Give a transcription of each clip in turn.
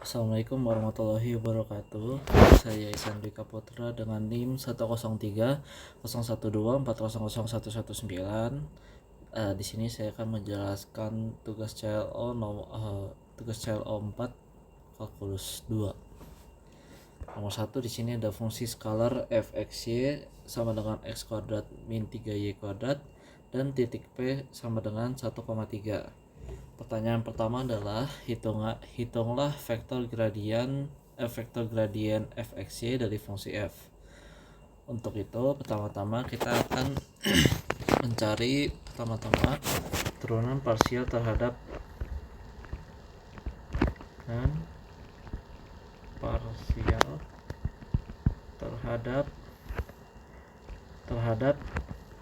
Assalamualaikum warahmatullahi wabarakatuh. Saya Ihsan Dwi Kaputra dengan NIM 1030124001119. Di sini saya akan menjelaskan tugas CLO 4 kalkulus 2. Nomor 1 di sini ada fungsi skalar fxy sama dengan x kuadrat min 3y kuadrat dan titik P sama dengan 1,3. Pertanyaan pertama adalah hitunglah vektor gradien fxy dari fungsi f. Untuk itu pertama-tama kita akan mencari turunan parsial terhadap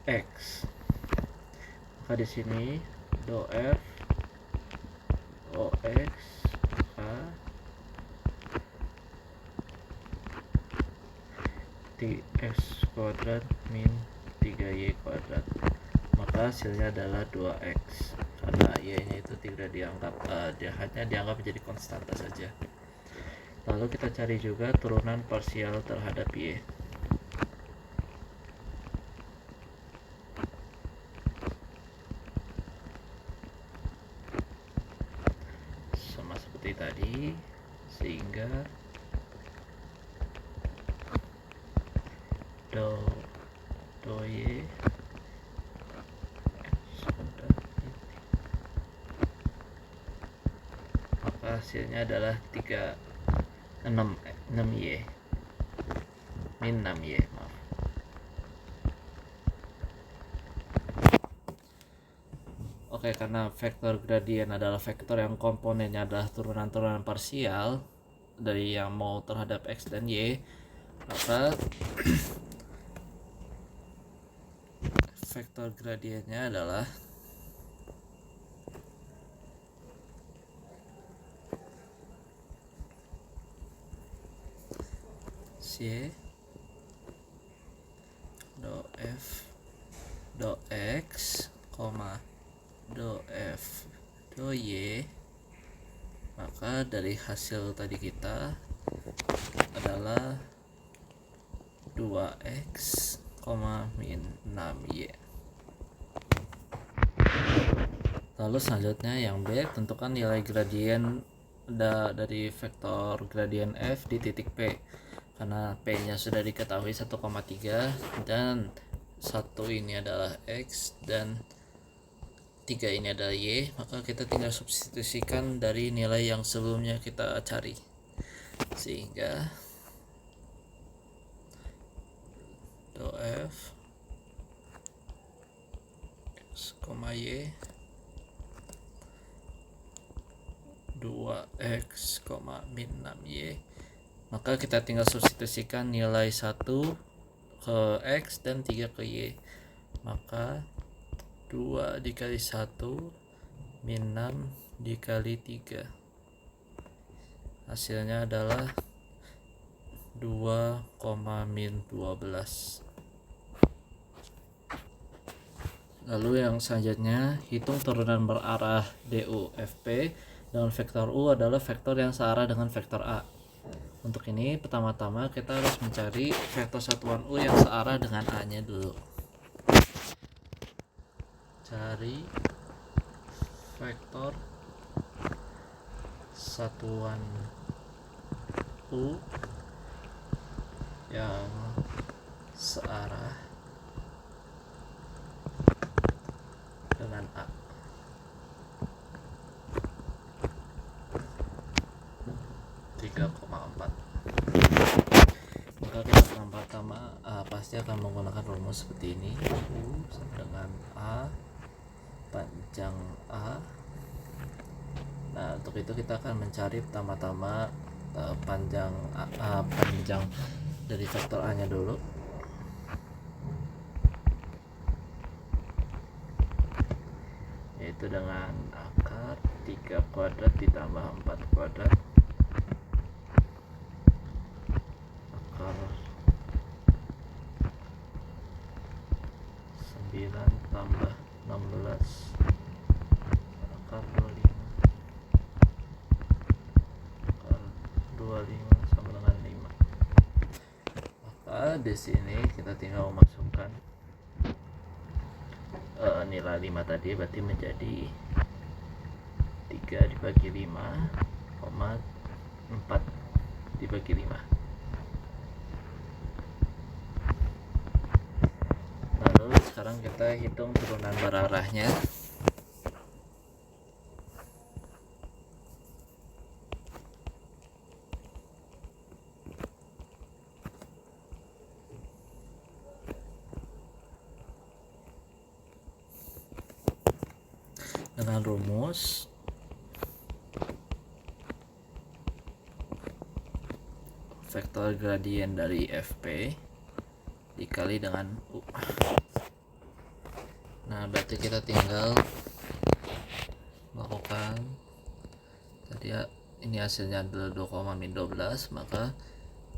x. Maka di sini do f ox maka x kuadrat min 3y kuadrat, maka hasilnya adalah 2x karena y nya itu tidak dianggap hanya dianggap menjadi konstanta saja. Lalu kita cari juga turunan parsial terhadap y. Sama seperti tadi, sehingga do y maka hasilnya adalah 6y min 6y, maaf. Oke, karena vektor gradien adalah vektor yang komponennya adalah turunan-turunan parsial dari yang mau terhadap x dan y, maka vektor gradiennya adalah y do f do x, do f do y, maka dari hasil tadi kita adalah 2x, min 6y. Lalu selanjutnya yang B, tentukan nilai gradien dari vektor gradien f di titik P. Karena P nya sudah diketahui 1,3 dan 1 ini adalah x dan 3 ini adalah y, maka kita tinggal substitusikan dari nilai yang sebelumnya kita cari, sehingga do f x, y 2x, min 6y, maka kita tinggal substitusikan nilai 1 ke x dan 3 ke y, maka 2 dikali 1 min 6 dikali 3, hasilnya adalah 2, min 12. Lalu yang selanjutnya, hitung turunan berarah du fp dengan vektor u adalah vektor yang searah dengan vektor a. Untuk ini pertama-tama kita harus mencari vektor satuan u yang searah dengan a nya dulu. Cari vektor satuan u yang searah dengan a. 3,4. Maka kita pertama-tama pasti akan menggunakan rumus seperti ini. U sama dengan a panjang a. Nah, untuk itu kita akan mencari pertama-tama panjang dari vektor a nya dulu. Yaitu dengan akar 3 kuadrat ditambah 4 kuadrat akar 9 tambah 16 akar 25 di sini kita tinggal memasukkan nilai 5 tadi, berarti menjadi 3 dibagi 5, 4 dibagi 5. Lalu sekarang kita hitung turunan berarahnya. Dengan rumus vektor gradien dari Fp dikali dengan U. Nah, berarti kita tinggal melakukan tadi ya, ini hasilnya adalah 2,-12, maka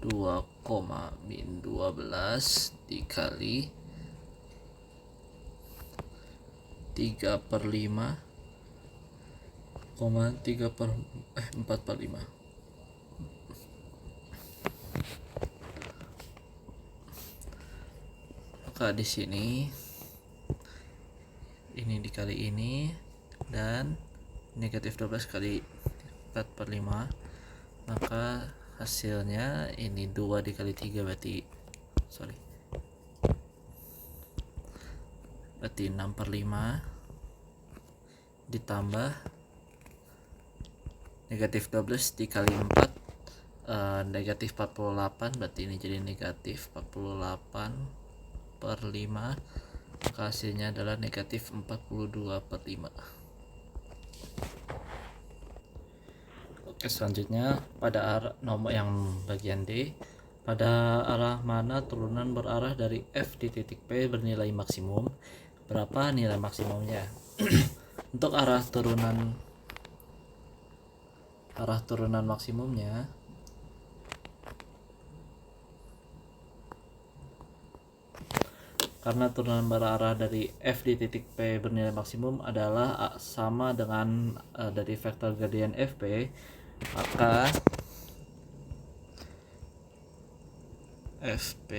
2,-12 dikali 3/5, 4/5. Maka di sini ini dikali ini dan negatif 12 kali 4/5, maka hasilnya ini 2 dikali 3 berarti 6/5 ditambah negatif 12 dikali 4, negatif 48, berarti ini jadi negatif 48/5, maka hasilnya adalah negatif 42/5. Oke, selanjutnya pada arah nomor yang bagian D, pada arah mana turunan berarah dari F di titik P bernilai maksimum? Berapa nilai maksimumnya? Untuk arah turunan maksimumnya karena turunan berarah dari F di titik P bernilai maksimum adalah sama dengan dari vektor gradien Fp, maka Fp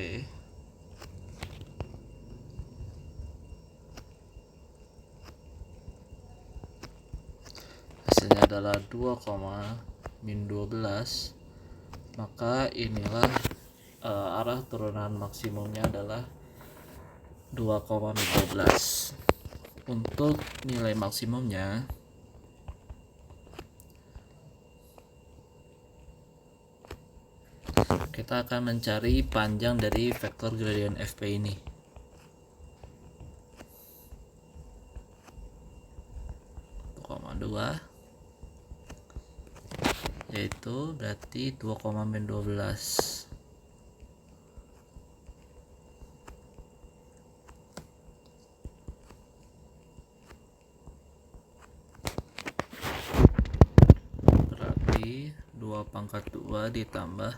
hasilnya adalah 2,-12, maka inilah arah turunan maksimumnya adalah 2,-12. Untuk nilai maksimumnya kita akan mencari panjang dari vektor gradien Fp ini. Dua, yaitu berarti 2,-12. Berarti 2/2 ditambah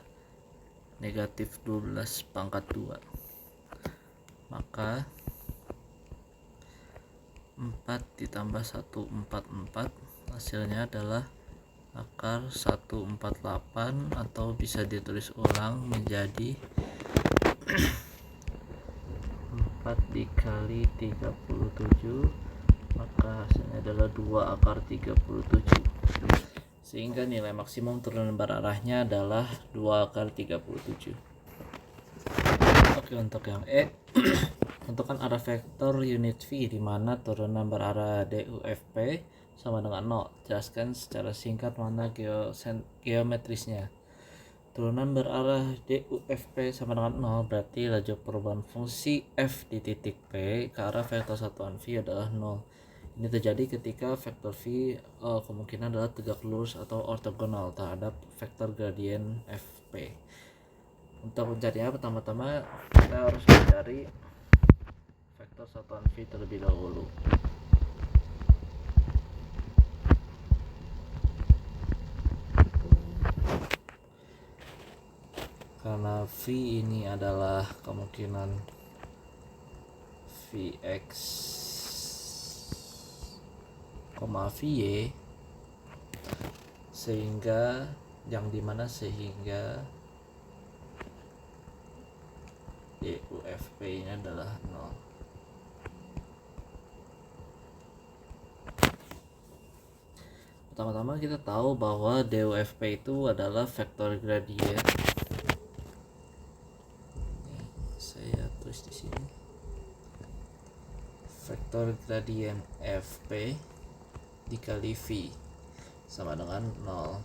negatif 12/2, maka 4 ditambah 1/4, hasilnya adalah akar 1/48, atau bisa ditulis ulang menjadi 4 dikali 37, maka hasilnya adalah 2/37, sehingga nilai maksimum turunan berarahnya adalah 2/37. Oke, untuk yang E, tentukan arah vektor unit V di mana turunan berarah DUFP sama dengan 0. Jelaskan secara singkat mana geometrisnya. Turunan berarah DUFP sama dengan 0, berarti laju perubahan fungsi F di titik P ke arah vektor satuan V adalah 0. Ini terjadi ketika vektor V kemungkinan adalah tegak lurus atau ortogonal terhadap vektor gradien Fp. Untuk mencarinya, pertama-tama kita harus mencari vektor satuan V terlebih dahulu. Karena V ini adalah kemungkinan Vx, Vy, sehingga DUFP nya adalah 0. Pertama-tama kita tahu bahwa DUFP itu adalah vektor gradien. Saya tulis di sini. Vektor gradien FP dikali V sama dengan 0.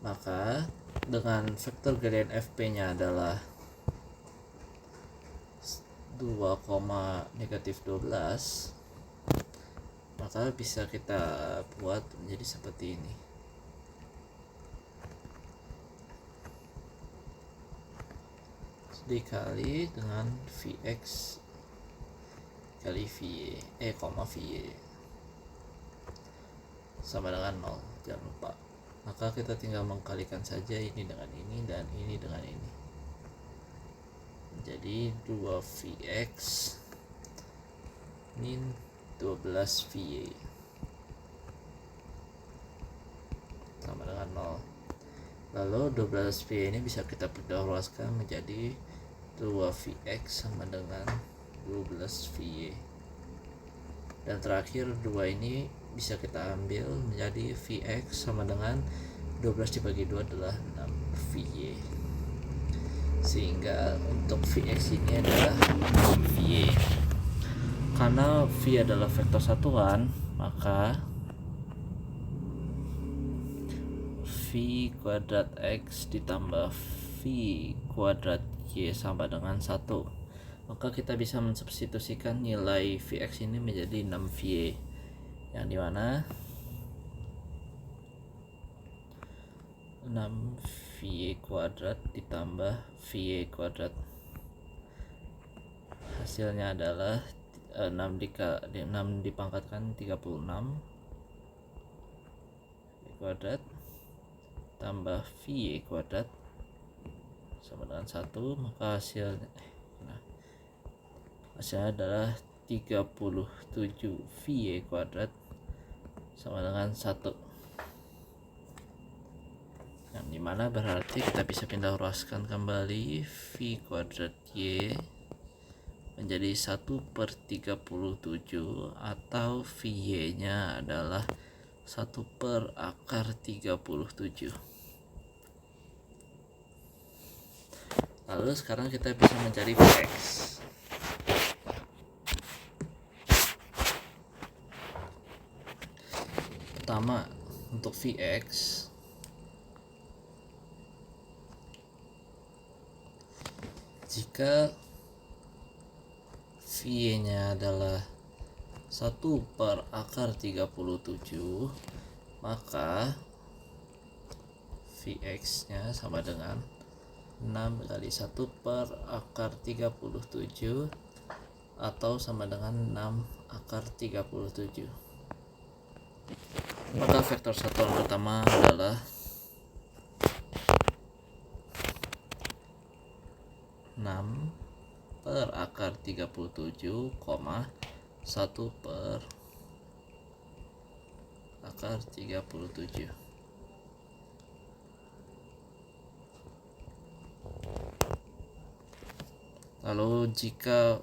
Maka dengan vektor gradien FP-nya adalah 2, -12, maka bisa kita buat menjadi seperti ini. Dikali dengan Vx kali VA, VA sama dengan 0, jangan lupa. Maka kita tinggal mengkalikan saja ini dengan ini dan ini dengan ini. Jadi 2Vx min 12 VA sama dengan 0. Lalu 12 VA ini bisa kita perluaskan menjadi 2Vx sama dengan 12 VA. Dan terakhir 2 ini bisa kita ambil menjadi Vx sama dengan 12 dibagi 2 adalah 6 VA. Sehingga untuk Vx ini adalah 6 VA. Karena V adalah vektor satuan, maka V kuadrat X ditambah V kuadrat Y sama dengan 1. Maka kita bisa mensubstitusikan nilai Vx ini menjadi 6 VA, yang dimana 6 VA kuadrat ditambah VA kuadrat hasilnya adalah 6 dipangkatkan 36 kuadrat tambah VA kuadrat sama dengan 1, maka hasilnya adalah 37 VA kuadrat sama dengan 1, yang dimana berarti kita bisa pindah ruaskan kembali V kuadrat Y menjadi 1/37, atau VY nya adalah 1/37. Lalu sekarang kita bisa mencari Vx. Pertama, untuk Vx jika V nya adalah 1/37, maka Vx nya sama dengan 6 kali 1/37, atau sama dengan 6/37. Maka vektor satuan pertama adalah 6/37, 1/37. Lalu jika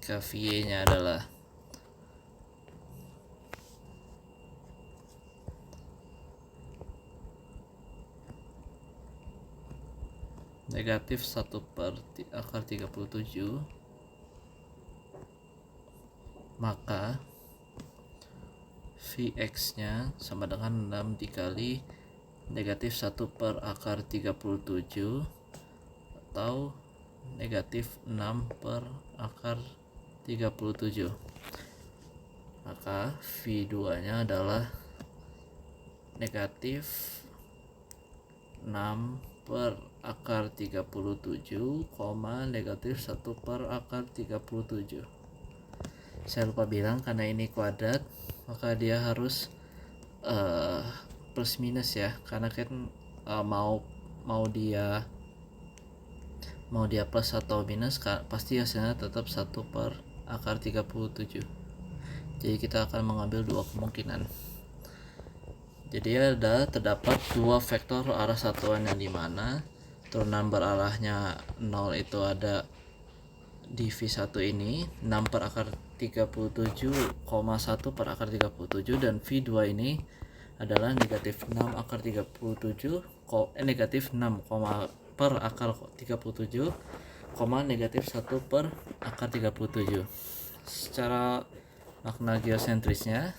VA nya adalah negatif 1/37, maka Vx nya sama dengan 6 dikali negatif 1/37, atau negatif 6/37. Maka V2 nya adalah negatif 6/37, negatif 1/37. Saya lupa bilang, karena ini kuadrat maka dia harus plus minus ya, karena kan mau dia plus atau minus pasti hasilnya tetap 1/37. Jadi kita akan mengambil dua kemungkinan. Jadi terdapat dua vektor arah satuan yang dimana turunan berarahnya 0 itu ada di V1 ini 6 per akar 37,1 per akar 37, dan V2 ini adalah negatif 6 akar 37 negatif 6, per akar 37, negatif 1 per akar 37. Secara makna geosentrisnya,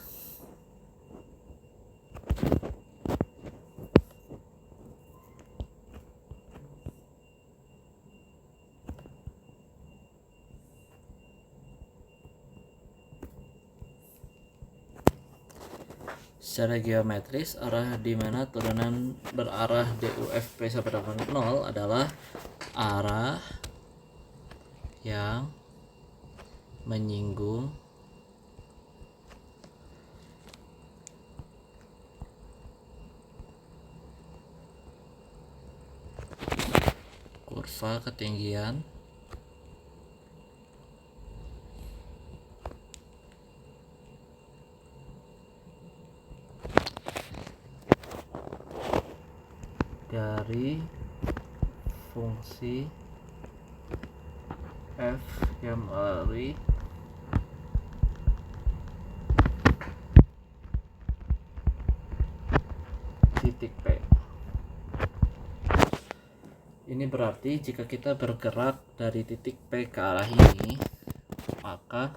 secara geometris, arah di mana turunan berarah DUFP sama dengan 0 adalah arah yang menyinggung kurva ketinggian dari fungsi f yang melalui titik P. Ini berarti jika kita bergerak dari titik P ke arah ini, maka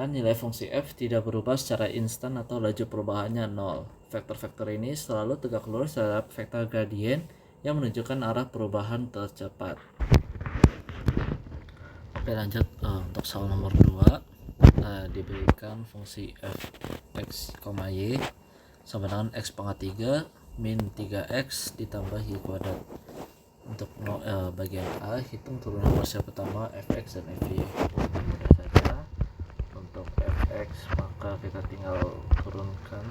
nilai fungsi f tidak berubah secara instan atau laju perubahannya 0. Vektor-vektor ini selalu tegak lurus terhadap vektor gradien yang menunjukkan arah perubahan tercepat. Oke, lanjut. Untuk soal nomor 2, diberikan fungsi f x, y sama dengan x pangkat 3 min 3x ditambah y kuadrat. Untuk bagian A, hitung turunan parsial pertama fx dan fy. Mudah saja. Untuk fx maka kita tinggal turunkan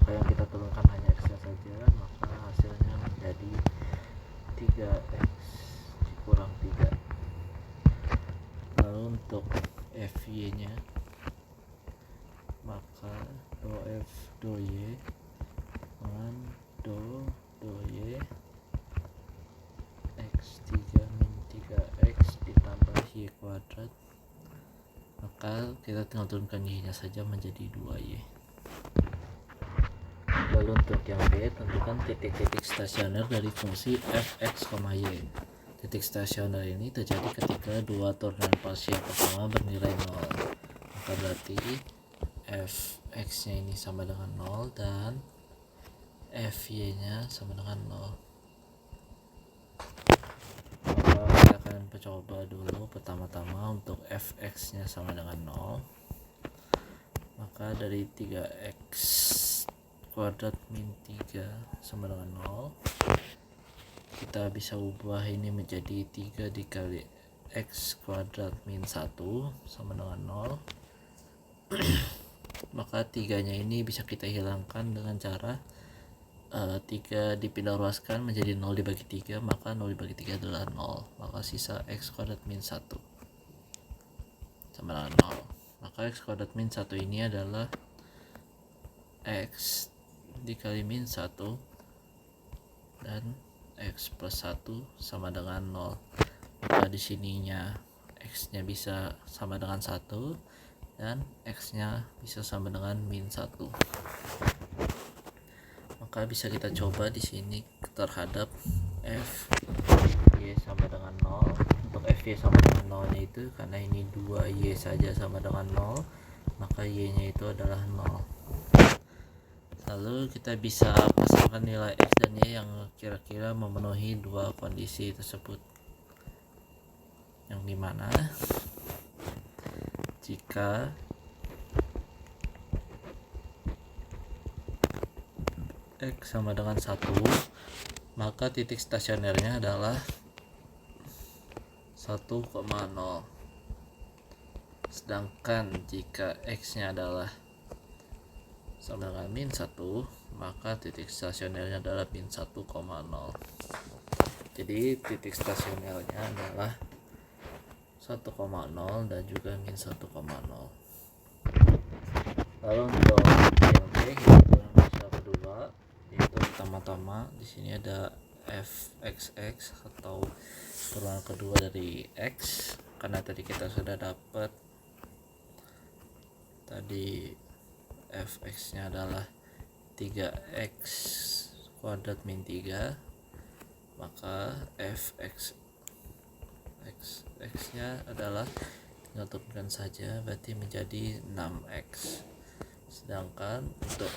yang kita turunkan hanya x nya saja, maka hasilnya menjadi 3x dikurang 3. Lalu untuk fy nya maka do f do y dengan do y x3 min 3x ditambah y kuadrat, maka kita tinggal turunkan y nya saja menjadi 2y. Lalu untuk yang B, tentukan titik-titik stasioner dari fungsi fx, y. Titik stasioner ini terjadi ketika dua turunan parsial pertama bernilai 0. Maka berarti fx nya ini sama dengan 0 dan fy nya sama dengan 0. Maka kita akan mencoba dulu pertama-tama untuk fx nya sama dengan 0. Maka dari 3x kuadrat min 3 sama dengan 0, kita bisa ubah ini menjadi 3 dikali x kuadrat min 1 sama dengan 0. Maka 3 nya ini bisa kita hilangkan dengan cara 3 dipindah ruaskan menjadi 0 dibagi 3, maka 0 dibagi 3 adalah 0, maka sisa x kuadrat min 1 sama dengan 0. Maka x kuadrat min 1 ini adalah x dikali min 1 dan x plus 1 sama dengan 0. Maka di sininya x nya bisa sama dengan 1 dan x nya bisa sama dengan min 1. Maka bisa kita coba di sini terhadap f y sama dengan 0. Untuk f y sama dengan 0 nya itu karena ini 2y saja sama dengan 0, maka y nya itu adalah 0. Lalu kita bisa pasangkan nilai x dan y yang kira-kira memenuhi dua kondisi tersebut, yang dimana jika x sama dengan 1, maka titik stasionernya adalah 1,0. Sedangkan jika X nya adalah sama dengan min 1, maka titik stasionernya adalah min 1,0. Jadi titik stasionernya adalah 1,0 dan juga min 1,0. Lalu untuk yang B yaitu masalah kedua, yaitu pertama-tama di sini ada fxx atau turunan kedua dari x, karena tadi kita sudah dapat tadi fx nya adalah 3x kuadrat min 3, maka fx x nya adalah tinggal turunkan saja, berarti menjadi 6x. Sedangkan untuk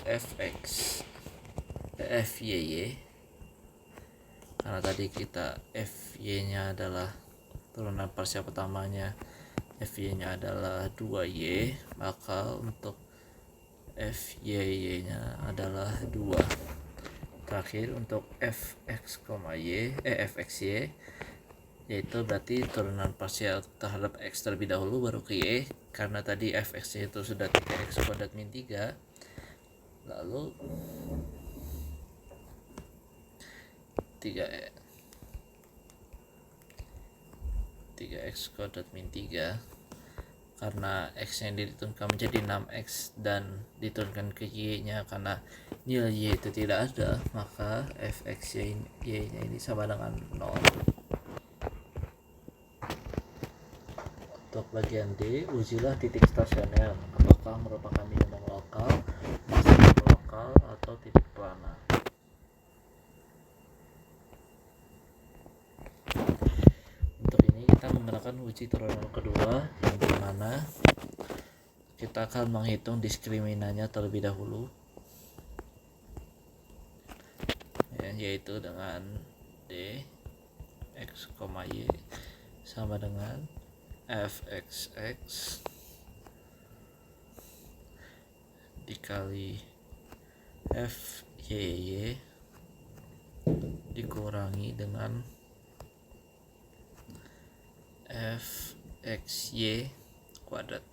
fyy, karena tadi kita fy nya adalah turunan parsial pertamanya, fy nya adalah 2y, maka untuk fyy nya adalah 2. Terakhir untuk fxy, yaitu berarti turunan parsial terhadap x terlebih dahulu baru ke y, karena tadi fx itu sudah 3x kuadrat min 3, lalu 3x kuadrat min 3, karena x yang diturunkan menjadi 6x dan diturunkan ke y nya karena nilai y itu tidak ada, maka fx y nya ini sama dengan 0. Untuk bagian D, ujilah titik stasioner, apakah merupakan minimum lokal, maksimum lokal, atau titik pelana. Untuk ini kita menggunakan uji turunan kedua, yang dimana kita akan menghitung diskriminannya terlebih dahulu, yaitu dengan D x, y sama dengan fxx dikali fyy dikurangi dengan fxy kuadrat.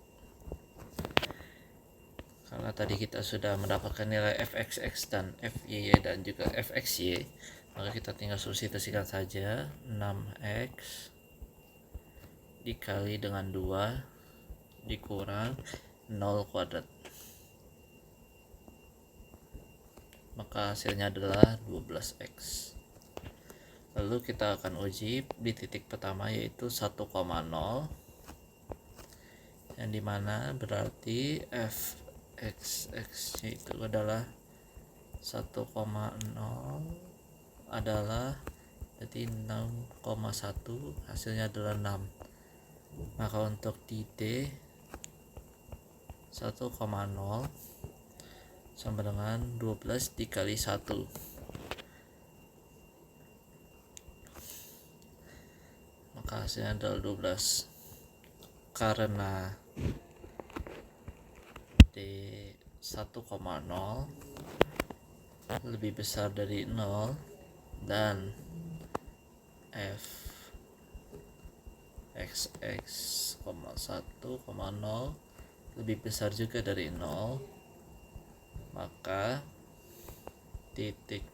Karena tadi kita sudah mendapatkan nilai fxx dan fyy dan juga fxy, maka kita tinggal substitusikan saja 6x dikali dengan 2 dikurang 0 kuadrat, maka hasilnya adalah 12x. Lalu kita akan uji di titik pertama, yaitu 1,0, yang dimana berarti fxx itu adalah 1,0 adalah berarti 6,1, hasilnya adalah 6. Maka untuk di D 1,0 sama dengan 12 dikali 1, maka hasilnya adalah 12. Karena D 1,0 lebih besar dari 0 dan fxx, 1,0 lebih besar juga dari 0, maka titik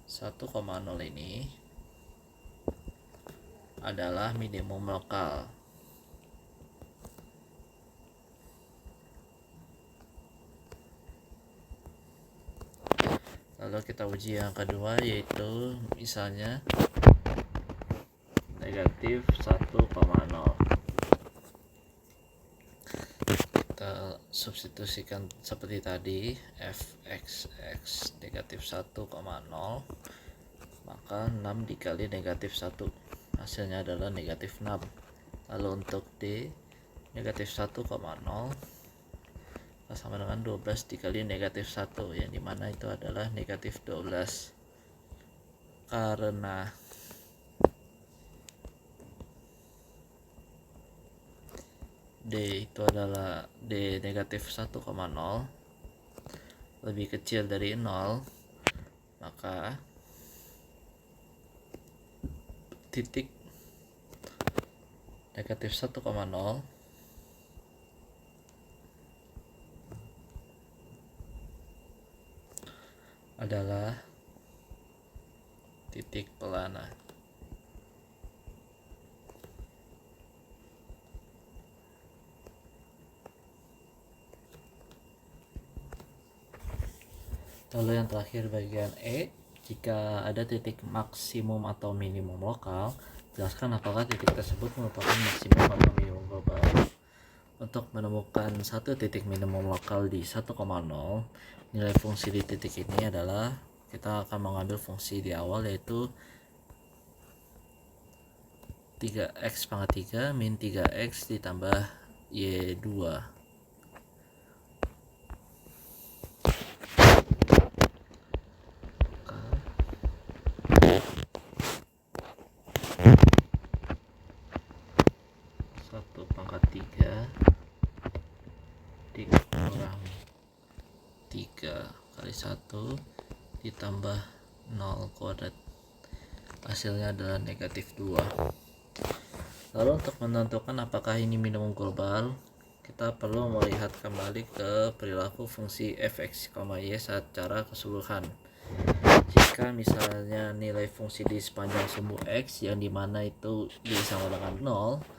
1,0 ini adalah minimum lokal. Lalu kita uji yang kedua, yaitu misalnya negatif 1,0. Kita substitusikan seperti tadi, fxx negatif 1,0, maka 6 dikali negatif 1, hasilnya adalah negatif 6. Lalu untuk D negatif 1,0 sama dengan 12 dikali negatif 1, yang dimana itu adalah negatif 12. Karena D itu adalah D negatif 1,0 lebih kecil dari 0, maka titik negatif 1,0 adalah titik pelana. Lalu yang terakhir bagian E, jika ada titik maksimum atau minimum lokal, jelaskan apakah titik tersebut merupakan maksimum atau minimum global. Untuk menemukan satu titik minimum lokal di 1,0, nilai fungsi di titik ini adalah kita akan mengambil fungsi di awal, yaitu 3x pangkat 3 min 3x ditambah y2. Pangkat 3 dikurang 3 kali 1 ditambah 0 kuadrat, hasilnya adalah negatif 2. Lalu untuk menentukan apakah ini minimum global, kita perlu melihat kembali ke perilaku fungsi fx, y secara keseluruhan. Jika misalnya nilai fungsi di sepanjang sumbu x yang dimana itu y sama dengan 0,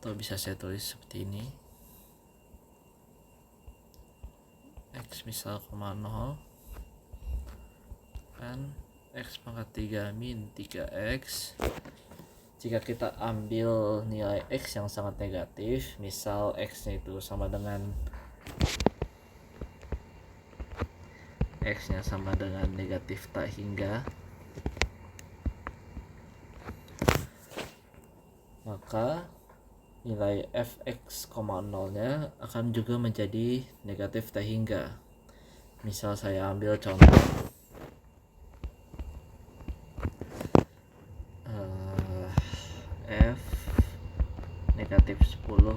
atau bisa saya tulis seperti ini, x misal 0 kan x pangkat 3 min 3x. Jika kita ambil nilai x yang sangat negatif, misal x nya itu sama dengan x nya sama dengan negatif tak hingga, maka nilai fx, 0 nya akan juga menjadi negatif tak hingga. Misal saya ambil contoh f negatif 10,0,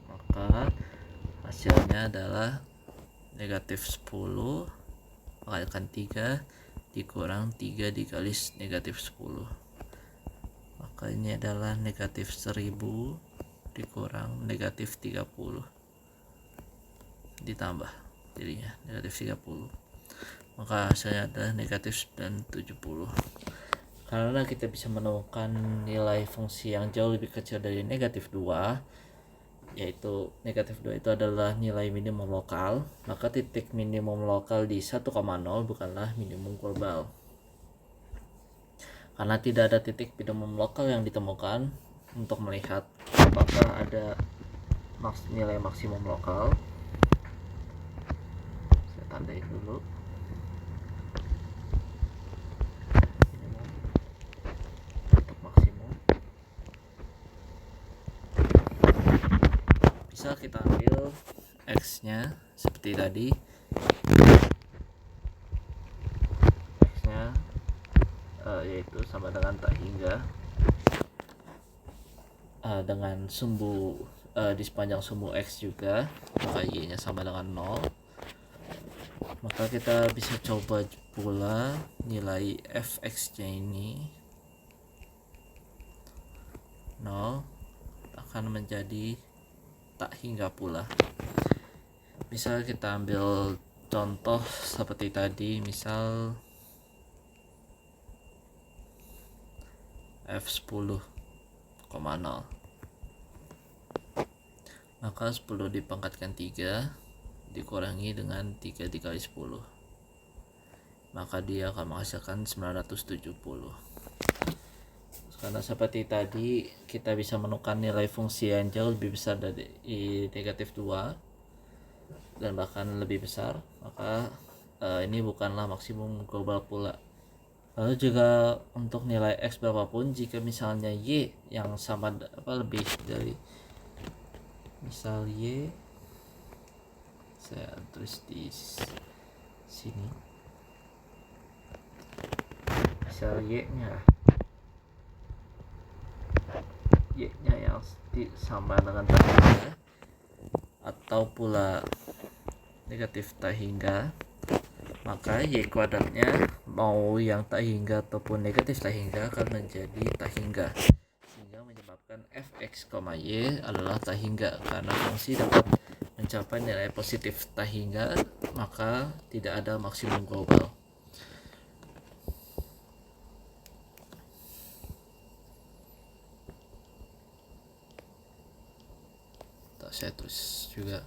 maka hasilnya adalah negatif 10 kalikan 3 dikurang 3 dikali negatif 10, maka ini adalah negatif 1000 dikurang negatif 30 ditambah jadinya negatif 30, maka hasilnya adalah negatif 70. Karena kita bisa menemukan nilai fungsi yang jauh lebih kecil dari negatif 2, yaitu negatif 2 itu adalah nilai minimum lokal, maka titik minimum lokal di 1,0 bukanlah minimum global. Karena tidak ada titik minimum lokal yang ditemukan untuk melihat apakah ada nilai maksimum lokal. Saya tandai dulu. Untuk maksimum bisa kita ambil x nya seperti tadi, x nya yaitu sama dengan tak hingga dengan sumbu di sepanjang sumbu x juga, maka y nya sama dengan 0. Maka kita bisa coba pula nilai fx nya ini 0 akan menjadi tak hingga pula. Misal kita ambil contoh seperti tadi, misal f10,0, maka 10 dipangkatkan 3 dikurangi dengan 3 dikali 10, maka dia akan menghasilkan 970. Karena seperti tadi kita bisa menemukan nilai fungsi yang jauh lebih besar dari negatif 2 dan bahkan lebih besar, maka ini bukanlah maksimum global pula. Lalu juga untuk nilai x berapapun, jika misalnya y yang sama lebih dari, misal y, saya tulis di sini, misal y nya yang sama dengan tak hingga atau pula negatif tak hingga, maka y kuadratnya mau yang tak hingga ataupun negatif tak hingga akan menjadi tak hingga, dan fx, y adalah tak hingga. Karena fungsi dapat mencapai nilai positif tak hingga, maka tidak ada maksimum global. Tak, saya tulis juga.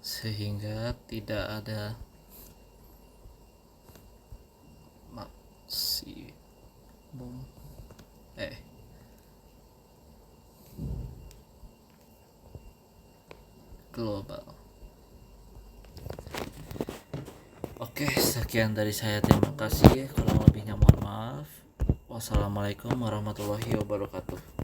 Sehingga tidak ada maksimum global. Oke, sekian dari saya. Terima kasih. Kurang lebihnya mohon maaf. Wassalamualaikum warahmatullahi wabarakatuh.